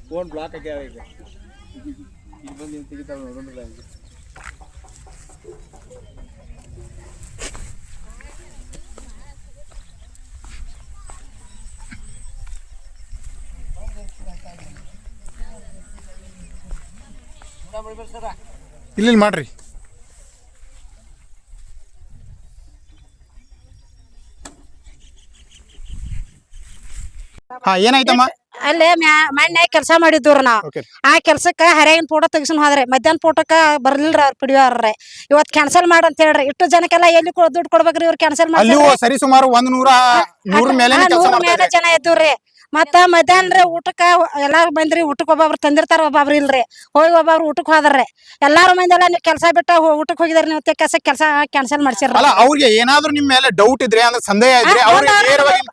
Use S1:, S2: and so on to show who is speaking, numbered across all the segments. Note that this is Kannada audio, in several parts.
S1: ಫೋನ್ ಬ್ಲಾಕ್ ಆಗ್ಯಾವ ಈಗ ಇಲ್ಲಿ ಬಂದು ನೀವು ತೆಗಿತಾವ ನೋಡೋಣ ಈಗ
S2: ಇಲ್ಲಿ ಮಾಡ್ರಿ ಹಾ ಏನಾಯ್ತಮ್ಮ
S3: ಅಲ್ಲೇ ಮಣ್ಣೆ ಕೆಲಸ ಮಾಡಿದ್ವ್ರ ನಾವ್ ಆ ಕೆಲ್ಸಕ್ಕ ಹರಿಯಾಗಿನ ಫೋಟೋ ತೆಗಿಸ್ಕೊಂಡ್ ಹೋದ್ರಿ ಮಧ್ಯಾಹ್ನ ಫೋಟೋಕ್ಕ ಬರ್ಲಿಲ್ರಿ ಅವ್ರ ಪಿಡಿಯೋರ್ರೆ ಇವತ್ ಕ್ಯಾನ್ಸಲ್ ಮಾಡಂತ ಹೇಳ್ರಿ ಇಷ್ಟು ಜನಕ್ಕೆಲ್ಲ ಎಲ್ಲಿ ದುಡ್ಡು ಕೊಡ್ಬೇಕ್ರಿ ಇವ್ರು ಕ್ಯಾನ್ಸಲ್ ಮಾಡಿ
S2: ಸರಿ ಸುಮಾರು 100 ಮೇಲೆ
S3: ಜನ ಇದ್ದವ್ರಿ ಮತ್ತ ಮಧ್ಯಾಹ್ನ ಊಟಕ್ಕ ಎಲ್ಲಾರು ಬಂದ್ರಿ ಊಟಕ್ಕೆ ಒಬ್ಬೊಬ್ರು ತಂದಿರ್ತಾರ ಒಬ್ಬೊಬ್ರು ಇಲ್ರಿ ಹೋಗಿ ಒಬ್ಬೊಬ್ರು ಊಟಕ್ಕೆ ಹೋದ್ರಿ ಎಲ್ಲಾರು ಮಂದಿ ಎಲ್ಲ ನೀವು ಕೆಲಸ ಬಿಟ್ಟ ಊಟಕ್ಕೆ ಹೋಗಿದಾರೆ ನೀವು ಕೆಲಸ ಕ್ಯಾನ್ಸಲ್ ಮಾಡ್ಸಿರ
S2: ಅವ್ರಿಗೆ ಏನಾದ್ರು ನಿಮ್ ಮೇಲೆ ಡೌಟ್ ಇದ್ರೆ ಅಂದ್ರೆ ಸಂದೇಹ ಇದ್ರೆ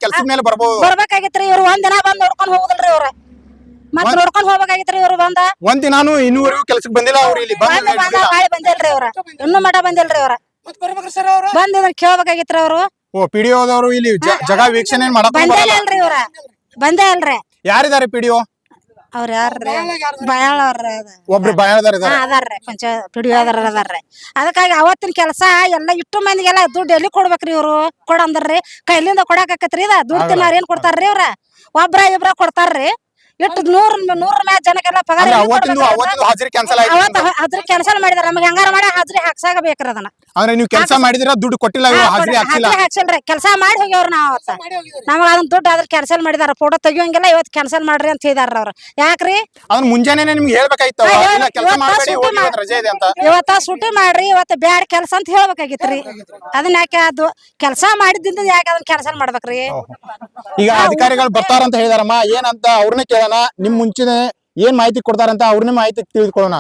S2: ಕೆಲಸದ ಮೇಲೆ
S3: ಬರ್ಬೇಕಾಗಿತ್ರಿ ಇವ್ರು ಒಂದಿನ ಬಂದ್ ನೋಡ್ಕೊಂಡ್ ಹೋಗುದಿಲ್ರಿ ಇವ್ರ ಮತ್ ನೋಡ್ಕೊಂಡ್ ಹೋಗ್ಬೇಕಾಗಿತ್ರಿ ಇವ್ರು
S2: ಒಂದಿನಾನು ಇನ್ನೂವರೆಗೂ ಕೆಲ್ಸಕ್ಕೆ ಬಂದಿಲ್ಲ ಅವ್ರು ಇಲ್ಲಿ
S3: ಬಂದಿಲ್ರಿ ಇವ್ರ ಇನ್ನೂ ಮಠ ಬಂದಿಲ್ರಿ ಇವ್ರ ಬಂದ್ ಇದನ್ನ ಕೇಳ್ಬೇಕಾಗಿತ್ರಿ ಅವ್ರು
S2: ಪಿಡಿಒದವರು ಇಲ್ಲಿ ಜಗ ವೀಕ್ಷಣೆ
S3: ಬಂದೇ ಇಲ್ರಿ ಇವ್ರ ಬಂದೇ ಇಲ್ರಿ
S2: ಯಾರಿದ್ದಾರೆ ಪಿಡಿಒ
S3: ಅವ್ರ ಯಾರ್ರಿ ಬಯಾಳ
S2: ಒಬ್ರು
S3: ಅದಾರ್ರಿ ಪಿಡಿಒ ಅದಾರ್ರಿ ಅದಕ್ಕಾಗಿ ಅವತ್ತಿನ ಕೆಲಸ ಎಲ್ಲ ಇಟ್ಟು ಮಂದಿಗೆಲ್ಲ ದುಡ್ಡು ಎಲ್ಲಿ ಕೊಡ್ಬೇಕ್ರಿ ಇವ್ರು ಕೊಡಂದ್ರಿ ಕೈಲಿಂದ ಕೊಡಾಕತ್ರಿ ಇದ ದುಡ್ಡು ತಿನ್ನೋರ್ ಏನ್ ಕೊಡ್ತಾರ್ರಿ ಇವ್ರ ಒಬ್ರ ಇಬ್ರ ಕೊಡ್ತಾರ್ರಿ ಎಷ್ಟು 100 ಮ್ಯಾಲ ಜನಕ್ಕೆಲ್ಲ ಪಗಾರ
S2: ಹಾಜರಿ
S3: ಕ್ಯಾನ್ಸಲ್ ಮಾಡಿದಾರ ನಮ್ಗೆ ಹೆಂಗಾರ ಮಾಡಿ ಹಾಜರಿ ಹಾಕ್ಸಾಗ ಬೇಕ್ರಿ ಅದನ್ನ
S2: ಅಂದ್ರೆ ನೀವು ಕೆಲಸ ಮಾಡಿದಿರ ದುಡ್ಡು ಕೊಟ್ಟಿಲ್ಲ ಹಾಜರಿ
S3: ಹಾಕ್ಸಿಲ್ರಿ ಕೆಲಸ ಮಾಡಿ ಹೋಗ್ಯವ್ರ ನಾವ್ ಅವತ್ತ ನಮಗ ಅದನ್ನ ದುಡ್ಡು ಅದ್ರ ಕ್ಯಾನ್ಸಲ್ ಮಾಡಿದಾರ ಫೋಟೋ ತೆಗಿಯೋಂಗಿಲ್ಲ ಇವತ್ತು ಕ್ಯಾನ್ಸಲ್ ಮಾಡ್ರಿ ಅಂತ ಹೇಳಿದಾರ ಅವ್ರ ಯಾಕ್ರಿ
S2: ಅದನ್ನ ಮುಂಜಾನೆ ನಿಮ್ಗೆ ಹೇಳ್ಬೇಕಾಯ್ತು ರಜೆ ಇದೆ ಅಂತ
S3: ಇವತ್ತ ಸುಟ್ಟಿ ಮಾಡ್ರಿ ಇವತ್ತ ಬ್ಯಾಡ್ ಕೆಲಸ ಅಂತ ಹೇಳ್ಬೇಕಾಗಿತ್ರಿ ಅದನ್ನ ಯಾಕೆ ಅದು ಕೆಲಸ ಮಾಡಿದಿಂದ ಯಾಕೆ ಅದನ್ನ ಕ್ಯಾನ್ಸಲ್ ಮಾಡ್ಬೇಕ್ರಿ
S2: ಈಗ ಅಧಿಕಾರಿಗಳು ಬರ್ತಾರಂತ ಹೇಳಿದಾರಮ್ಮ ಏನಂತ ಅವ್ರನ್ನೇ ಕೇಳೋಣ ನಿಮ್ ಮುಂಚೆನೆ ಏನ್ ಮಾಹಿತಿ ಕೊಡ್ತಾರಂತ ಅವ್ರನ್ನೇ ಮಾಹಿತಿ ತಿಳಿದುಕೊಳ್ಳೋಣ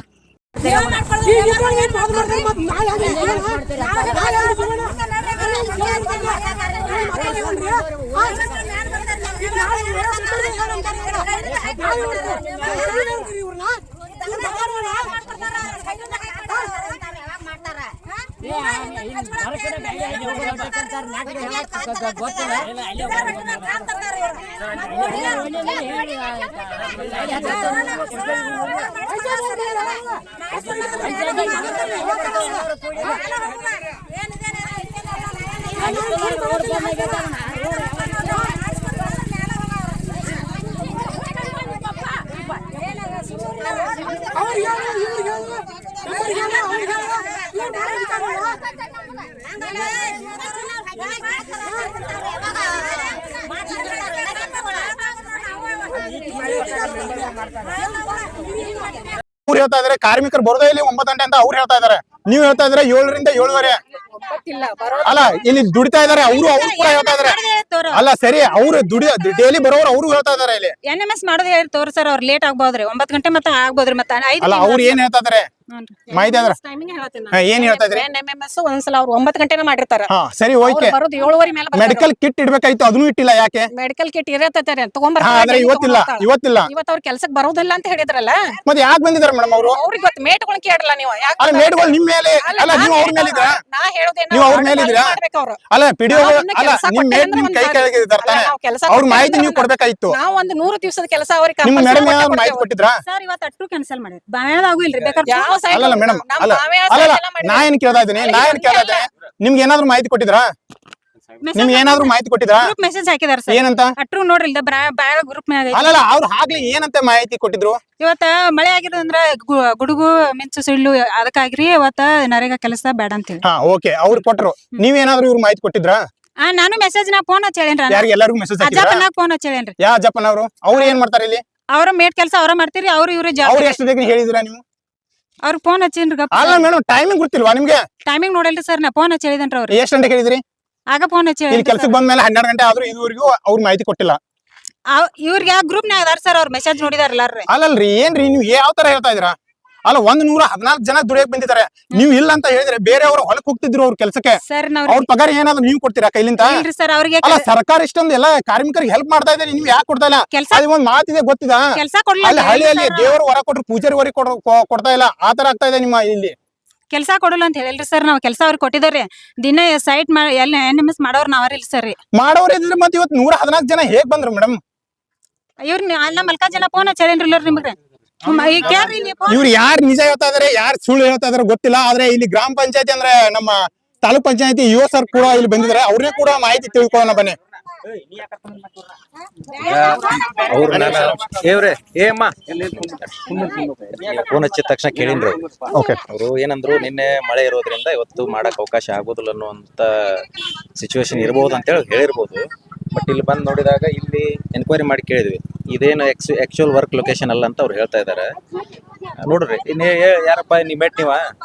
S2: ಅವ್ರು ಹೇಳ್ತಾ ಇದಾರೆ ಕಾರ್ಮಿಕರು ಬರೋದೇ ಇಲ್ಲಿ 9 ಗಂಟೆ ಅಂತ ಅವ್ರು ಹೇಳ್ತಾ ಇದಾರೆ ನೀವ್ ಹೇಳ್ತಾ ಇದ್ರೆ 7 ರಿಂದ 7:30 ಅಲ್ಲ ಇಲ್ಲಿ ದುಡಿತಾ ಇದಾರೆ ಅವ್ರು ಕೂಡ ಹೇಳ್ತಾ ಇದಾರೆ ಅಲ್ಲ ಸರಿ ಅವ್ರು ಡೈಲಿ ಬರೋರು ಅವ್ರು ಹೇಳ್ತಾ ಇದಾರೆ ಇಲ್ಲಿ
S3: NMS ಮಾಡೋದು ಹೇಳ್ತವ್ರಿ ಸರ್ ಅವ್ರು ಲೇಟ್ ಆಗ್ಬೋದ್ರಿ 9 ಗಂಟೆ ಮತ್ತೆ ಆಗ್ಬೋದ್ರಿ ಮತ್ತೆ
S2: ಅಲ್ಲ ಅವ್ರು ಏನ್ ಹೇಳ್ತಾ ಇದಾರೆ ಮಾಹಿತಿ ಅದ್ರ ಏನ್ ಹೇಳ್ತಾ ಇದ್ರಿ
S3: ಒಂದ್ಸಲ ಅವ್ರು 9 ಗಂಟೆನ ಮಾಡಿರ್ತಾರ
S2: ಸರಿ ಓಕೆ ಮೆಡಿಕಲ್ ಕಿಟ್ ಇಡ್ಬೇಕಾಯ್ತು ಅದನ್ನು ಇಟ್ಟಿಲ್ಲ ಯಾಕೆ
S3: ಮೆಡಿಕಲ್ ಕಿಟ್ ಇರತ್ತೆ
S2: ತಗೊಂಡ್ಬರ್ತಾರೆ ಇವತ್ತಿಲ್ಲ
S3: ಇವತ್ತು ಅವ್ರ ಕೆಲ್ಸಕ್ಕೆ ಬರೋದಿಲ್ಲ ಅಂತ ಹೇಳಿದ್ರಲ್ಲ
S2: ಮತ್ತೆ ಯಾಕೆ ಬಂದಿದ್ದಾರೆ ಮೇಡಮ್ ಅವರು
S3: ಅವ್ರಿಗೆ ಇವತ್ತು ಮೇಟ್ಗಳನ್ನ ಕೇಳಲ್ಲ ನೀವು
S2: ಮೇಟ್ಗಳು ನಿಮ್ ಮೇಲೆ ಅಲ್ಲ ನೀವು ಅವ್ರ ಮೇಲೆ ಇದ್ರ ನೀವು ಅವ್ರ ಮೇಲೆ ಇದ್ರ ಅಲ್ಲ ಪಿಡಿಒ ಅಲ್ಲ ನಿಮ್ ಮೇಟ್ ನಿಮ್ ಕೈ ಕೆಳಗಿರ್ತಾರೆ ಅವ್ರ ಮಾಹಿತಿ ನೀವು ಕೊಡ್ಬೇಕಾಯ್ತು
S3: ನಾವು ಒಂದು 100 ದಿವಸದ ಕೆಲಸ ಅವ್ರಿಗೆ
S2: ನಿಮ್ ಮೇಡಮ್ ಯಾರು ಮಾಹಿತಿ ಕೊಟ್ಟಿದ್ರಾ
S3: ಸರ್ ಇವತ್ತು ಅಟ್ಟು ಕ್ಯಾನ್ಸಲ್ ಮಾಡಿ ಬಾಯಾದಾಗೂ ಇಲ್ರಿ ಬೇಕಾದ್ರೆ
S2: ಅಲ್ಲ ಮೇಡಮ್ ಅಲ್ಲ ನಾ ಏನ್ ಕೇಳ್ತಾ ಇದ್ದೀನಿ ನಿಮ್ಗೆ ಏನಾದ್ರು ಮಾಹಿತಿ ಕೊಟ್ಟಿದ್ರಾ ನಿಮ್ಗೆ ಏನಾದ್ರು ಮಾಹಿತಿ ಕೊಟ್ಟಿದ್ರಾ
S3: ಮೆಸೇಜ್ ಹಾಕಿದಾರ ಸರ್
S2: ಏನಂತ
S3: ಅಟ್ರು ನೋಡ್ರಿ ಬಾಳ ಗ್ರೂಪ್
S2: ಅಲ್ಲ ಅವ್ರು ಆಗ್ಲಿ ಏನಂತ ಮಾಹಿತಿ ಕೊಟ್ಟಿದ್ರು
S3: ಇವತ್ತ ಮಳೆ ಆಗಿರೋದಂದ್ರ ಗುಡುಗು ಮಿಂಚು ಸಿಳ್ಳು ಅದಕ್ಕಾಗ್ರಿ ಇವತ್ತ ನರೇಗಾ ಕೆಲಸ ಬೇಡ ಅಂತ ಹೇಳಿ
S2: ಓಕೆ ಅವ್ರು ಕೊಟ್ರು ನೀವೇನಾದ್ರು ಇವ್ರು ಮಾಹಿತಿ ಕೊಟ್ಟಿದ್ರಾ
S3: ನಾನು ಮೆಸೇಜ್ ನಾ ಫೋನ್ ಹಚ್ಚೇನ್ರಿ
S2: ಯಾರಿಗೆ ಎಲ್ಲರಿಗೂ ಮೆಸೇಜ್
S3: ಅಜ್ಜಪ್ಪನ ಫೋನ್ ಹಚ್ಚೇನ್ರಿ
S2: ಯಾ ಅಜ್ಜಪ್ಪನ ಅವ್ರು ಏನ್ ಮಾಡ್ತಾರೆ ಇಲ್ಲಿ
S3: ಅವ್ರ ಮೇಟ್ ಕೆಲಸ ಅವ್ರ ಮಾಡ್ತೀರಿ ಅವ್ರು ಇವ್ರು
S2: ಅವ್ರು ಎಷ್ಟು ಹೇಳಿದ್ರಾ ನೀವು
S3: ಅವ್ರ ಫೋನ್ ಹಚ್ಚೇನ್ರಿ
S2: ಅಲ್ಲ ಮೇಡಮ್ ಟೈಮಿಂಗ್ ಗೊತ್ತಿಲ್ವಾ ನಿಮ್ಗೆ
S3: ಟೈಮಿಂಗ್ ನೋಡಿಲ್ರಿ ಸರ್ ನಾ ಫೋನ್ ಹಚ್ಚೇನ್ರಿ ಅವ್ರು
S2: ಎಷ್ಟು ಗಂಟೆ ಹೇಳಿದ್ರಿ
S3: ಆಗ ಫೋನ್ ಹಚ್ಚಿ
S2: ಇಲ್ಲಿ ಕೆಲ್ಸಕ್ಕೆ ಬಂದ ಮೇಲೆ 12 ಗಂಟೆ ಆದ್ರೂ ಇದುವರೆಗೂ ಅವ್ರ ಮಾಹಿತಿ ಕೊಟ್ಟಿಲ್ಲ
S3: ಇವ್ರಿಗೆ ಆ ಗ್ರೂಪ್ ನಾಗ ಅದಾರ ಸರ್ ಅವ್ರ ಮೆಸೇಜ್ ನೋಡಿದಾರಲ್ಲ
S2: ಅಲ್ಲಲ್ರಿ ಏನ್ರಿ ನೀವು ಯಾವ ತರ ಹೇಳ್ತಾ ಇದ್ದೀರಾ ಅಲ್ಲ 114 ಜನ ದುಡಿಯಕ್ ಬಂದಿದ್ದಾರೆ ನೀವು ಇಲ್ಲ ಅಂತ ಹೇಳಿದ್ರೆ ಬೇರೆಯವರು ಹೊಲಕ್ ಹೋಗ್ತಿದ್ರು ಅವ್ರ ಕೆಲಸಕ್ಕೆ ಅವ್ರ ಪಗಾರ ಏನಾದ್ರು ನೀವು ಕೊಡ್ತೀರಾ ಕೈಲಿಂದ ಅಲ್ಲ ಸರ್ಕಾರ ಇಷ್ಟೊಂದು ಎಲ್ಲ ಕಾರ್ಮಿಕರಿಗೆ ಹೆಲ್ಪ್ ಮಾಡ್ತಾ ಇದ್ದಾರೆ ನೀವು ಯಾಕೆ ಕೊಡ್ತಾ ಇಲ್ಲ ಅದು ಒಂದ್ ಮಾತಿದೆ ಗೊತ್ತಿದ ಅಲ್ಲಿ ಹಳ್ಳಿಯಲ್ಲಿ ದೇವರು ಹೊರ ಕೊಟ್ರು ಪೂಜಾರಿ ಹೊರ ಕೊಡ್ತಾ ಇಲ್ಲ ಆತರ ಆಗ್ತಾ ಇದೆ ನಿಮ್ಮ ಇಲ್ಲಿ
S3: ಕೆಲಸ ಕೊಡಲ್ಲ ಅಂತ ಹೇಳಿಲ್ರಿ ಸರ್ ನಾವು ಕೆಲಸ ಅವ್ರಿಗೆ ಕೊಟ್ಟಿದ್ರಿ ದಿನ ಸೈಟ್ NMS ಮಾಡೋರ್ ನಾವ್ರಿ ಸರ್
S2: ಮಾಡೋರ್ ಇದ್ರೆ ಮತ್ತೆ ಇವತ್ತು 114 ಜನ ಹೇಗ್ ಬಂದ್ರು ಮೇಡಮ್
S3: ಇವ್ರ ಅಲ್ಲ ಮಲ್ಕಾಜನ ಫೋನ್ ಹಚ್ಚೇನ್ರಿ ನಿಮ್ಗೆ ಈಗ ಕೇಳ್ರಿ ಇಲ್ಲಿ phone.
S2: ಇವ್ರು ಯಾರು ನಿಜ ಹೇಳ್ತಾ ಇದಾರೆ ಯಾರು ಸುಳ್ಳು ಹೇಳ್ತಾ ಇದಾರೆ ಗೊತ್ತಿಲ್ಲ. ಆದ್ರೆ ಇಲ್ಲಿ ಗ್ರಾಮ ಪಂಚಾಯತಿ ಅಂದ್ರೆ ನಮ್ಮ ತಾಲೂಕ್ ಪಂಚಾಯತಿ ಯುವ ಸರ್ ಕೂಡ ಇಲ್ಲಿ ಬಂದಿದ್ದಾರೆ. ಅವ್ರಿಗೆ ಕೂಡ ಮಾಹಿತಿ ತಿಳ್ಕೊಳ್ಳೋಣ ಬನ್ನಿ.
S4: ಫೋನ್ ಹಚ್ಚಿದ ತಕ್ಷಣ ಕೇಳಿನ್ರಿ
S2: ಓಕೆ
S4: ಅವರು ಏನಂದ್ರು ನಿನ್ನೆ ಮಳೆ ಇರೋದ್ರಿಂದ ಇವತ್ತು ಮಾಡಕ್ ಅವಕಾಶ ಆಗೋದಿಲ್ಲ ಅನ್ನುವಂತ ಸಿಚುವೇಶನ್ ಇರಬಹುದು ಅಂತ ಹೇಳಿ ಹೇಳಿರ್ಬೋದು. ಬಟ್ ಇಲ್ಲಿ ಬಂದು ನೋಡಿದಾಗ ಇಲ್ಲಿ ಎನ್ಕ್ವೈರಿ ಮಾಡಿ ಕೇಳಿದ್ವಿ, ಇದೇನು ಆಕ್ಚುಯಲ್ ವರ್ಕ್ ಲೊಕೇಶನ್ ಅಲ್ಲ ಅಂತ ಅವ್ರು ಹೇಳ್ತಾ ಇದಾರೆ. ನೋಡ್ರಿ ಯಾರಪ್ಪ ನೀವ್ ಮೆಟ್ ನೀವ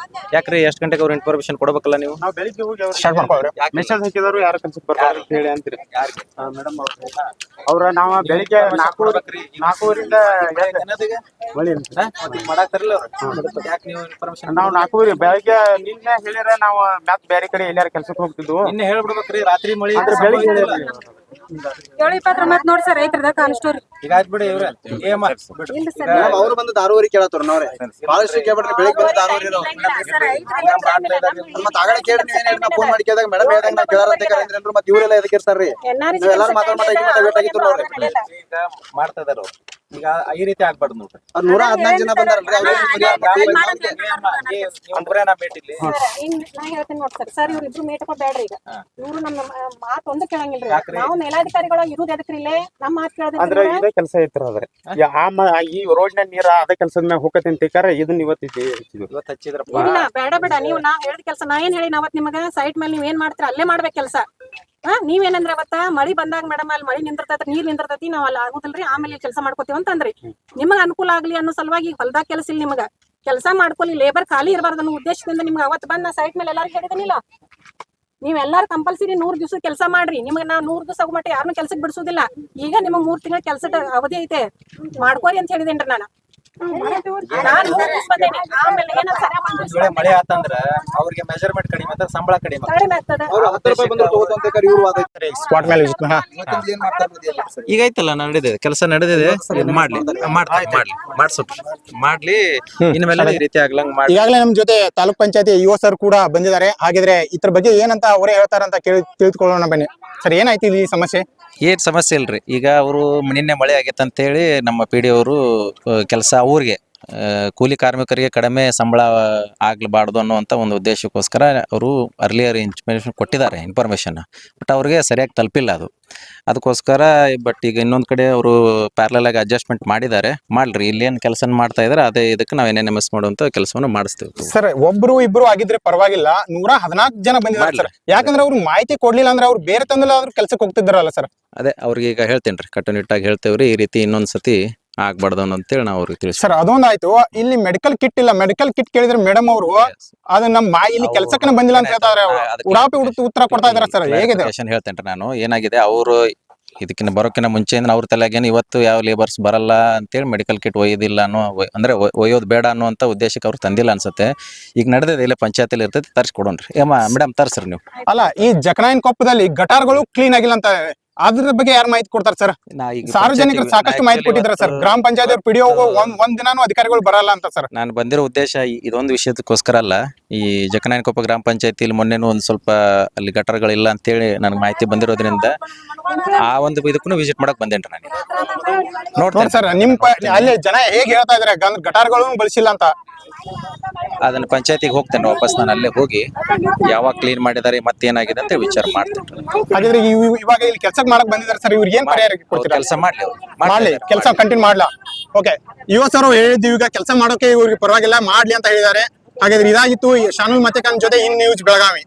S4: ಯಾಕ್ರಿ ಎಷ್ಟು ಗಂಟೆಗೆ ಅವ್ರು ಇನ್ಫಾರ್ಮೇಶನ್ ಕೊಡ್ಬೇಕಲ್ಲ ನೀವು?
S1: ನಾವು ಬೆಳಿಗ್ಗೆ ಹೋಗಿ
S2: ಸ್ಟಾರ್ಟ್ ಮಾಡ್ಕೊಳ್ಳಿ.
S1: ಮೆಸೇಜ್ ಹಾಕಿದವರು ಯಾರು ಕೆಲ್ಸಕ್ಕೆ ಬರ್ತಾರೆ ಅಂತ ಹೇಳಿ ಅಂತೀರಿ ಮೇಡಮ್ ಅವ್ರ ನಾವ್ ಬೆಳಿಗ್ಗೆ 4:30ರಿಂದ ಮಳಿ
S4: ಮಾಡಾಕ್ತಾರಲ್ಲ
S1: ನಾವು 4 ಬೆಳಿಗ್ಗೆ ನಿನ್ನೆ ಹೇಳಿದ್ರೆ ನಾವು ಮತ್ ಬೇರೆ ಕಡೆ ಎಲ್ಲಾರ ಕೆಲ್ಸಕ್ಕೆ ಹೋಗ್ತಿದ್ವು.
S4: ನಿನ್ನೆ ಹೇಳ್ಬಿಡ್ಬೇಕ್ರಿ, ರಾತ್ರಿ ಮಳಿ
S1: ಬೆಳಿಗ್ಗೆ ಹೇಳಿಲ್ಲ.
S3: 7:20 ಮತ್ ನೋಡಿ ಸರ್ ರೈತರದ ಕಾಲ್ ಸ್ಟೋರಿ
S4: ಈಗ ಆಯ್ತು ಇವ್ರ
S5: ಅವ್ರು ಬಂದು ದಾರುವರಿ ಕೇಳತ್ತವ್ರ ನಾವ್ರೆ ಬಹಳಷ್ಟು ಕೇಳ್ಬಿಟ್ರಿ ಬೆಳಿಗ್ಗೆ ಬಂದು ದಾರುವರಿ ಮತ್ತ ಆಗಲೇ ಕೇಳ್ರಿ ನೀವ್ ಏನ್ ಹೇಳಿ ಫೋನ್ ಮಾಡಿ ಕೇಳಿದಾಗ ಮೇಡಮ್ ಹೇಳ್ದಂಗ ನಾ ಕೇಳಾರಂತೆ ಕರೆಂದ್ರೇನ್ರು ಮತ್ ಇವ್ರೆಲ್ಲ ಎದಕ್ಕೆ ಇರ್ತಾರ್ರಿ ಎಲ್ಲಾರು ಮಾತಾಡ್ ವೇಟ್ ಆಗಿತ್ತು ನೋಡ್ರಿ
S4: ಮಾಡ್ತಾ ಇದಾರ ಈಗ ಈ ರೀತಿ ಆಗ್ಬಾರ್ದು ನೋಡ್ರಿ.
S5: ಅವ್ರು 114 ಜನ ಬಂದಾರಲ್ರಿ
S4: ಅವ್ರ ಭೇಟಿಲಿ
S3: ನಾ ಹೇಳ್ತೀನಿ ನೋಡ್ರಿ ಸರ್ ಇವ್ರು ಇಬ್ರು ಮೇಟ್ ಕೊಡ್ಬೇಡ್ರಿ. ಈಗ ಇವ್ರು ನಮ್ಮ ಮಾತು ಒಂದು ಕೇಳಂಗಿಲ್ರಿ. ನಾವು ಮೇಲಾಧಿಕಾರಿಗಳು ಇರುದ್ ಎದಕ್ರಿ ಇಲ್ಲೇ ನಮ್ಮ ಮಾತು
S1: ಅಂದ್ರೆ
S3: ಕೇಳೋದ್ರಿ.
S1: ಇದೇ ಕೆಲಸ ಐತ್ರ ಅದ್ರೆ ಈ ರೋಡ್ ನ ನೀರ ಅದೇ ಕೆಲಸದ ಮ್ಯಾಗ ಹೋಗತ್ತೆ ಅಂತಿಕಾರ ಇದನ್ನ ಇವತ್ತು
S4: ಹಚ್ಚಿದ್ರಪ್ಪ.
S3: ಇಲ್ಲ ಬೇಡ ಬೇಡ ನೀವು ನಾ ಹೇಳಿದ ಕೆಲಸ ನಾ ಏನ್ ಹೇಳಿ ಅವತ್ ನಿಮಗ ಸೈಟ್ ಮೇಲೆ ನೀವ್ ಏನ್ ಮಾಡ್ತೀರ ಅಲ್ಲೇ ಮಾಡ್ಬೇಕು ಕೆಲಸ. ನೀವೇನಂದ್ರೆ ಅವತ್ತ ಮಳಿ ಬಂದಾಗ ಮೇಡಮ್ ಅಲ್ಲಿ ಮಳಿ ನಿಂದಿರ್ತೈತಿ ನೀರ್ ನಿಂದಿರ್ತೈತಿ ನಾವ್ ಅಲ್ಲಿ ಆಗುದಿಲ್ರಿ ಆಮೇಲೆ ಕೆಲಸ ಮಾಡ್ಕೋತೀವಿ ಅಂತಂದ್ರಿ. ನಿಮಗ ಅನುಕೂಲ ಆಗ್ಲಿ ಅನ್ನೋ ಸಲುವಾಗಿ ಹೊಲ್ದಾಗ ಕೆಲಸ ಇಲ್ಲ ನಿಮಗ ಕೆಲಸ ಮಾಡ್ಕೊಲಿ ಲೇಬರ್ ಖಾಲಿ ಇರಬಾರ್ದು ಅನ್ನೋ ಉದ್ದೇಶದಿಂದ ನಿಮ್ಗೆ ಅವತ್ ಬಂದ್ ನಾ ಸೈಟ್ ಮೇಲೆ ಎಲ್ಲಾರು ಹೇಳಿದನಿಲ್ಲ. ನೀವೆಲ್ಲಾರು ಕಂಪಲ್ಸರಿ 100 ದಿವಸ ಕೆಲಸ ಮಾಡ್ರಿ. ನಿಮಗ್ ನಾ 100 ದಿವಸ ಮಟ್ಟ ಯಾರನ್ನೂ ಕೆಲ್ಸಕ್ಕೆ ಬಿಡಿಸೋದಿಲ್ಲ. ಈಗ ನಿಮಗ್ 3 ತಿಂಗಳ ಕೆಲ್ಸದ ಅವಧಿ ಐತೆ ಮಾಡ್ಕೋರಿ ಅಂತ ಹೇಳಿದೇನ್ರಿ ನಾನು.
S4: ಮಳೆ ಆತಂದ್ರ ಅವ್ರಿಗೆ ಮೆಜರ್ಮೆಂಟ್ ಕಡಿಮೆ ಅಂತ ಸಂಬಳ ಕಡಿಮೆ
S3: ಕಡಿಮೆ ಆಗ್ತದ.
S5: ಅವ್ರು 10 ರೂಪಾಯಿ ಬಂದ್ರು ತಗೋತಂತ ಇವ್ರು ವಾದ
S2: ಸ್ಪಾಟ್ ಮೇಲೆ ವಿಸಿಟ್
S5: ಏನ್ ಮಾಡ್ತಾರೆ
S4: ಈಗ ಐತಲ್ಲ ನಡೆದಿದೆ ಕೆಲಸ ನಡೆದಿದೆ. ಮಾಡ್ಲಿ ಇನ್ಮೇಲೆ ಈ ರೀತಿ ಆಗ್ಲಂಗ್ ಮಾಡಿ.
S2: ಈಗಾಗಲೇ ನಮ್ ಜೊತೆ ತಾಲೂಕ್ ಪಂಚಾಯತಿ ಯುವ ಸರ್ ಕೂಡ ಬಂದಿದ್ದಾರೆ. ಹಾಗಿದ್ರೆ ಇದ್ರ ಬಗ್ಗೆ ಏನಂತ ಅವರೇ ಹೇಳ್ತಾರಂತ ತಿಳಿದುಕೊಳ್ಳೋಣ ಬನ್ನಿ. ಸರ್ ಏನಾಯ್ತು ಈ ಸಮಸ್ಯೆ?
S4: ಏನ್ ಸಮಸ್ಯೆ ಇಲ್ರಿ. ಈಗ ಅವರು ನಿನ್ನೆ ಮಳೆ ಆಗೈತೆ ಅಂತ ಹೇಳಿ ನಮ್ಮ ಪಿ ಡಿ ಅವರು ಕೆಲಸ ಊರಿಗೆ ಕೂಲಿ ಕಾರ್ಮಿಕರಿಗೆ ಕಡಿಮೆ ಸಂಬಳ ಆಗ್ಲಬಾರ್ದು ಅನ್ನುವಂಥ ಒಂದು ಉದ್ದೇಶಕ್ಕೋಸ್ಕರ ಅವರು ಅರ್ಲಿಯರ್ ಕೊಟ್ಟಿದ್ದಾರೆ ಇನ್ಫಾರ್ಮೇಶನ್. ಬಟ್ ಅವ್ರಿಗೆ ಸರಿಯಾಗಿ ತಲುಪಿಲ್ಲ ಅದು. ಅದಕ್ಕೋಸ್ಕರ ಬಟ್ ಈಗ ಇನ್ನೊಂದು ಕಡೆ ಅವರು ಪ್ಯಾರಲಲ್ ಆಗಿ ಅಡ್ಜಸ್ಟ್ಮೆಂಟ್ ಮಾಡಿದ್ದಾರೆ. ಮಾಡ್ರಿ ಇಲ್ಲಿ ಏನ್ ಕೆಲಸ ಮಾಡ್ತಾ ಇದಾರೆ ಅದೇ ಇದಕ್ಕೆ ನಾವು NNMS ಮಾಡುವಂತ ಕೆಲಸವನ್ನು ಮಾಡಿಸ್ತೇವೆ.
S2: ಸರ್ ಒಬ್ರು ಇಬ್ರು ಆಗಿದ್ರೆ ಪರವಾಗಿಲ್ಲ, 114 ಜನ ಬಂದಿದ್ದಾರೆ ಸರ್. ಯಾಕಂದ್ರೆ ಅವ್ರು ಮಾಹಿತಿ ಕೊಡ್ಲಿಲ್ಲ ಅಂದ್ರೆ ಅವ್ರು ಬೇರೆ ತಂದಲ್ಲ ಆದ್ರೂ ಕೆಲ್ಸಕ್ಕೆ ಹೋಗ್ತಿದ್ದಾರಲ್ಲ ಸರ್.
S4: ಅದೇ ಅವ್ರಿಗೆ ಈಗ ಹೇಳ್ತೇನ್ರಿ, ಕಟ್ಟುನಿಟ್ಟಾಗಿ ಹೇಳ್ತೇವ್ರಿ ಈ ರೀತಿ ಇನ್ನೊಂದ್ಸತಿ ಆಗ್ಬಾರ್ದು ಅಂತೇಳಿ ನಾವು ಅವ್ರಿಗೆ ತಿಳಿಸಿ.
S2: ಸರ್ ಅದೊಂದಾಯ್ತು. ಇಲ್ಲಿ ಮೆಡಿಕಲ್ ಕಿಟ್ ಇಲ್ಲ. ಮೆಡಿಕಲ್ ಕಿಟ್ ಕೇಳಿದ್ರೆ ಮೇಡಮ್ ಅವರು ಅದು ನಮ್ಮ ಇಲ್ಲಿ ಕೆಲಸಕ್ಕೆ ಬಂದಿಲ್ಲ ಅಂತ ಹೇಳ್ತಾರೆ. ಉಡಾಪಿ ಉತ್ತರ ಕೊಡ್ತಾ ಇದಾರೆ ಸರ್. ಹೇಗಿದೆ
S4: ಹೇಳ್ತೇನ್ರಿ ನಾನು. ಏನಾಗಿದೆ ಅವರು ಇದಕ್ಕಿಂತ ಬರೋಕಿನ ಮುಂಚೆಯಿಂದ ಅವ್ರ ತಲೆಗೇನು ಇವತ್ತು ಯಾವ ಲೇಬರ್ಸ್ ಬರಲ್ಲ ಅಂತೇಳಿ ಮೆಡಿಕಲ್ ಕಿಟ್ ಒಯ್ಯೋದಿಲ್ಲ ಅನ್ನೋ ಅಂದ್ರೆ ಒಯ್ಯೋದು ಬೇಡ ಅನ್ನುವಂತ ಉದ್ದೇಶಕ್ಕೆ ಅವ್ರು ತಂದಿಲ್ಲ ಅನ್ಸುತ್ತೆ. ಈಗ ನಡೆದಿದೆ ಇಲ್ಲೇ ಪಂಚಾಯತಿಲಿ ಇರ್ತೈತಿ, ತರಿಸ್ಕೊಡೋಣ್ರಿ. ಮೇಡಮ್ ತರ್ಸ್ರಿ ನೀವು.
S2: ಅಲ್ಲ ಈ ಜಕನಾಯನ್ ಕೊಪ್ಪದಲ್ಲಿ ಗಟಾರ್ಗಳು ಕ್ಲೀನ್ ಆಗಿಲ್ಲ ಅಂತ ಅದ್ರ ಬಗ್ಗೆ ಯಾರು ಮಾಹಿತಿ ಕೊಡ್ತಾರೆ ಸರ್? ಸಾರ್ವಜನಿಕರು ಸಾಕಷ್ಟು ಮಾಹಿತಿ ಕೊಟ್ಟಿದ್ದಾರೆ ಸರ್. ಗ್ರಾಮ ಪಂಚಾಯತ್ ಅವ್ರ ಪಿಡಿಒ ಒಂದ್ ದಿನಾನು ಅಧಿಕಾರಿಗಳು ಬರಲ್ಲ ಅಂತ ಸರ್.
S4: ನಾನು ಬಂದಿರೋ ಉದ್ದೇಶ ಇದೊಂದು ವಿಷಯಕ್ಕೋಸ್ಕರ ಅಲ್ಲ. ಈ ಜಕನಾಯನಕೊಪ್ಪ ಗ್ರಾಮ ಪಂಚಾಯತಿಲಿ ಮೊನ್ನೆನೂ ಒಂದ್ ಸ್ವಲ್ಪ ಅಲ್ಲಿ ಗಟಾರಗಳಿಲ್ಲ ಅಂತೇಳಿ ನನಗೆ ಮಾಹಿತಿ ಬಂದಿರೋದ್ರಿಂದ ಆ ಒಂದು ಇದಕ್ಕೂ ವಿಸಿಟ್ ಮಾಡಕ್ ಬಂದೇನ್ರಿ ನಾನು.
S2: ನೋಡ್ತೀನಿ ಸರ್ ನಿಮ್ ಅಲ್ಲಿ ಜನ ಹೇಗೆ ಹೇಳ್ತಾ ಇದಾರೆ ಗಟಾರಗಳು ಬಳಸಿಲ್ಲ ಅಂತ.
S4: ಅದನ್ನ ಪಂಚಾಯತಿಗೆ ಹೋಗ್ತೇನೆ ವಾಪಸ್. ನಾನು ಅಲ್ಲೇ ಹೋಗಿ ಯಾವಾಗ ಕ್ಲೀನ್ ಮಾಡಿದಾರೆ ಮತ್ತೇನಾಗಿದೆ ಅಂತ ವಿಚಾರ ಮಾಡ್ತೇನೆ.
S2: ಹಾಗಾದ್ರೆ ಇವಾಗ ಇಲ್ಲಿ ಕೆಲಸ ಮಾಡಕ್ ಬಂದಿದ್ದಾರೆ ಸರ್. ಇವ್ರಿಗೆ ಏನ್ ಪರಿಹಾರ ಕೊಡ್ತೀರಾ?
S4: ಕೆಲಸ
S2: ಮಾಡ್ಲಿ, ಕೆಲಸ ಕಂಟಿನ್ಯೂ ಮಾಡ್ಲಾ? ಓಕೆ, ಯುವ ಸರ್ ಹೇಳಿದ್ವಿ ಈಗ ಕೆಲಸ ಮಾಡೋಕೆ ಇವ್ರಿಗೆ ಪರವಾಗಿಲ್ಲ ಮಾಡ್ಲಿ ಅಂತ ಹೇಳಿದ್ದಾರೆ. ಹಾಗಾದ್ರೆ ಇದಾಗಿತ್ತು ಶಾನೂಲ್ ಮತ್ತೆ ಜೊತೆ ಇನ್ ನ್ಯೂಸ್ ಬೆಳಗಾವಿ.